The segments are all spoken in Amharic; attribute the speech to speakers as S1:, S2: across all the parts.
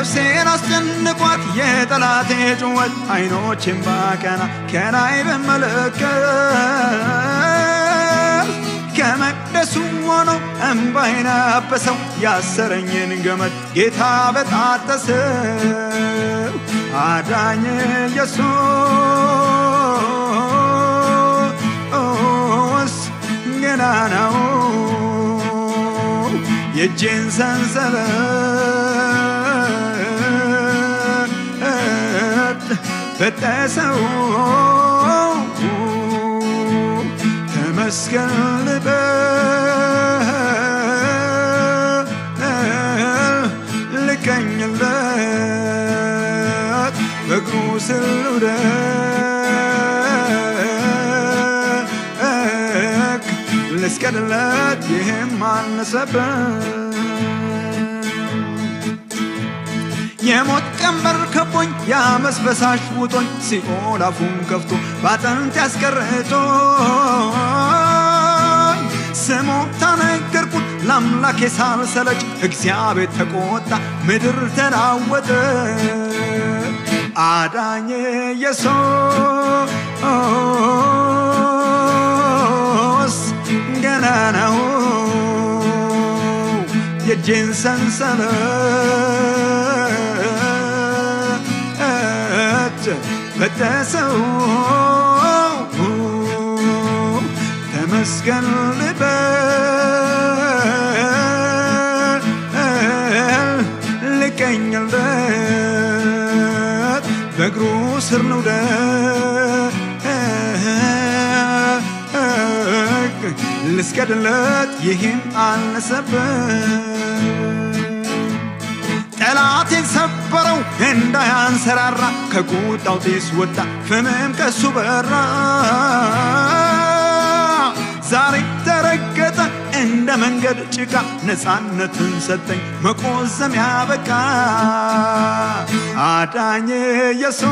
S1: ነፍሴን አስጨንቋት የጠላቴ ጩኸት አይኖቼን ባቀና ከላይ ብመለከት ከመቅደሱ ሆኖ እንባዬን አበሰው ያሰረኝን ገመድ ጌታ በጣጠሰው አዳኝ ኢየሱስ ገናናው የእጄን ሰንሰለት በጠሰው ተመስገን ልበል ልቀኝለት በእግሩ ስር ልውደቅ ልስገድለት ይህም አነሰበት የሞት ቀንበር ከቦኝ ያመስ በሳሽ ውጦኝ ሲኦል አፉን ከፍቶ ባጥንት ያስቀረቶኝ ስሞታ ነገርኩት ለአምላኬ ሳልሰለች እግዚአብሔር ተቆጣ ምድር ተናወጠ አዳኝ ኢየሱስ ገናናው የእጄን ሰንሰለት በጠሰው ተመስገን ልበል ልቀኝለት በእግሩ ስር ልውደቅ ልስገድለት ይህም አነሰበት ጠላቴን ሰበረው እንዳያንሰራራ ከቁጣው ጢስ ወጣ ፍምም ከሱ በራ ዛሬ ተረገጠ እንደ መንገድ ጭቃ ነፃነትን ሰጠኝ መቆዘም ያበቃ አዳኝ ኢየሱስ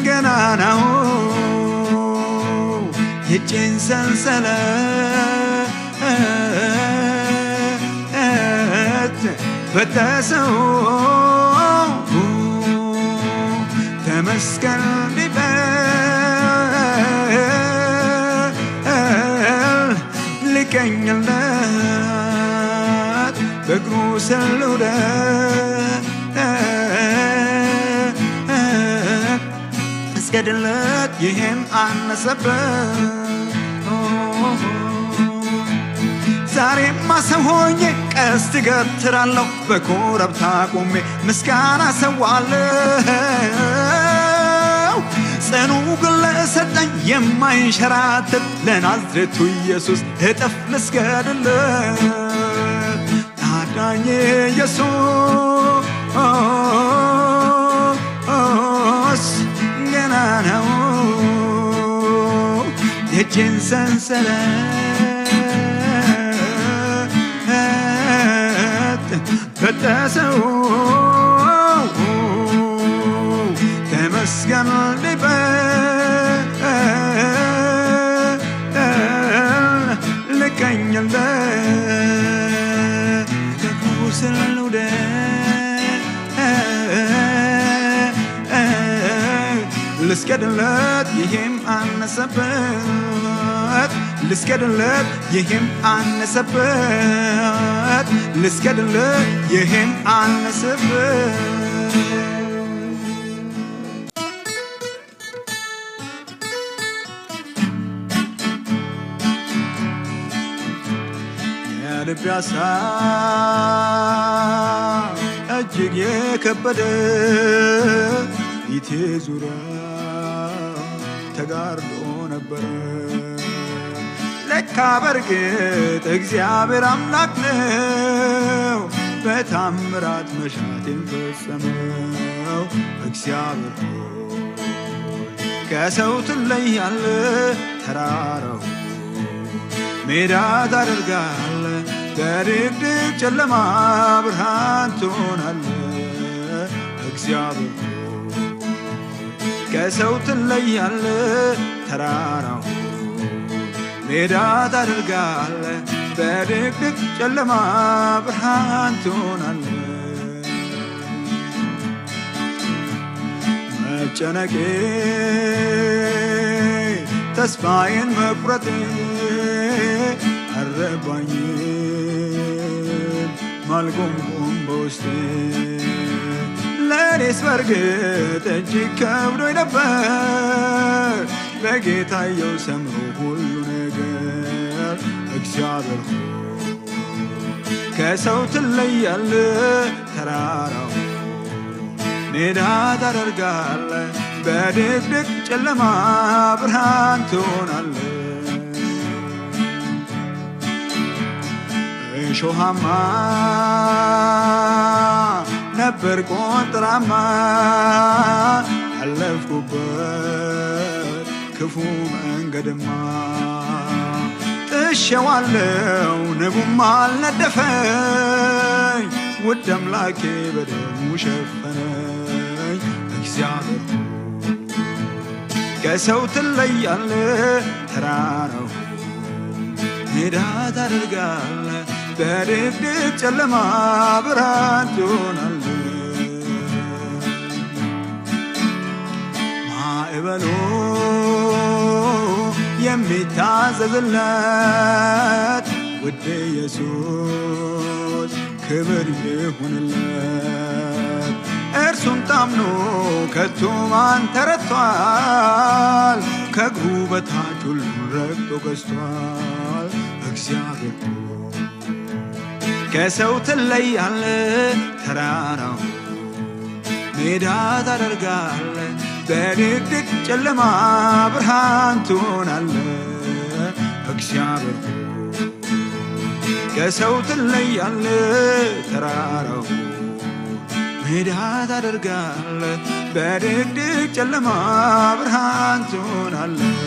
S1: ገናናው የእጄን ሰንሰለት በጠሰው ተመስገን ልበል ልቀኝለት በእግሩ ስር ልውደቅ እስገድለት ይህም አነሰበት ዛሬማ ሰው ሆኜ ቀስት ገትራለሁ በኮረብታ ቆሜ ምስጋና ሰዋለሁ ጽኑ ግን ለሰጠኝ የማይንሸራተት ለናዝሬቱ ኢየሱስ እጥፍ ልስገድለት አዳኝ ኢየሱስ ገናናው የእጄን ሰንሰለት በጠሰው ተመስገን ልበል ልቀኝለት በእግሩ ስር ልውደቅ ልስገድለት ይህም አነሰበት ልስገድለት ይህም አነሰበት ልስገድለት ይህም አነሰበት የልቤ ሐሳብ እጅግ የከበደ ፊቴ ዙሪያ ተጋርዶ ነበረ ለካ በርግጥ እግዚአብሔር አምላክ ነው በታምራት መሻቴን ፈጸመው እግዚአብሔር ከሰው ትለያለህ ተራራው ሜዳ ታደርጋለህ በድቅድቅ ጨለማ ብርሃን ትሆናለህ እግዚአብሔር ከሰው ትለያለህ ተራራው ሜዳ ታደርጋለህ በድቅድቅ ጨለማ ብርሃን ትሆናለህ መጨነቄ ተስፋዬን መቁረጤ አረባኝም ማልጎምጎም በውስጤ ለእኔስ በርግጥ እጅግ ከብዶኝ ነበር በጌታዬው ሰምሮ ሁሉ ነገር እግዚአብሔር ሆይ ከሰው ትለያለህ ተራራው ሜዳ ታደርጋለህ በድቅድቅ ጨለማ ብርሃን ትሆናለህ እሾሃማ ነበር ቆንጥራማ ያለፍኩበት ክፉ መንገድማ ጥሼዋለሁ ንቡም አልነደፈኝ ውድ አምላኬ በደሙ ሸፈነኝ እግዚአብሔር ከሰው ትለያለህ ተራራው ሜዳ ታደርጋለህ በድቅድቅ ጨለማ ብርሃን ትሆናለህ ማዕበሉ የሚታዘዝለት ውድ ኢየሱስ ክብር ይሁንለት እርሱን ታምኖ ከቶ ማን ተረቷል ከእግሩ በታች ሁሉን ረግጦ ገዝቷል እግዚአብሔር ከሰው ትለያለህ ተራራው ሜዳ ታደርጋለህ በድቅድቅ ጨለማ ብርሃን ትሆናለህ እግዚአብሔር ከሰው ትለያለህ ተራራው ሜዳ ታደርጋለህ በድቅድቅ ጨለማ ብርሃን ትሆናለህ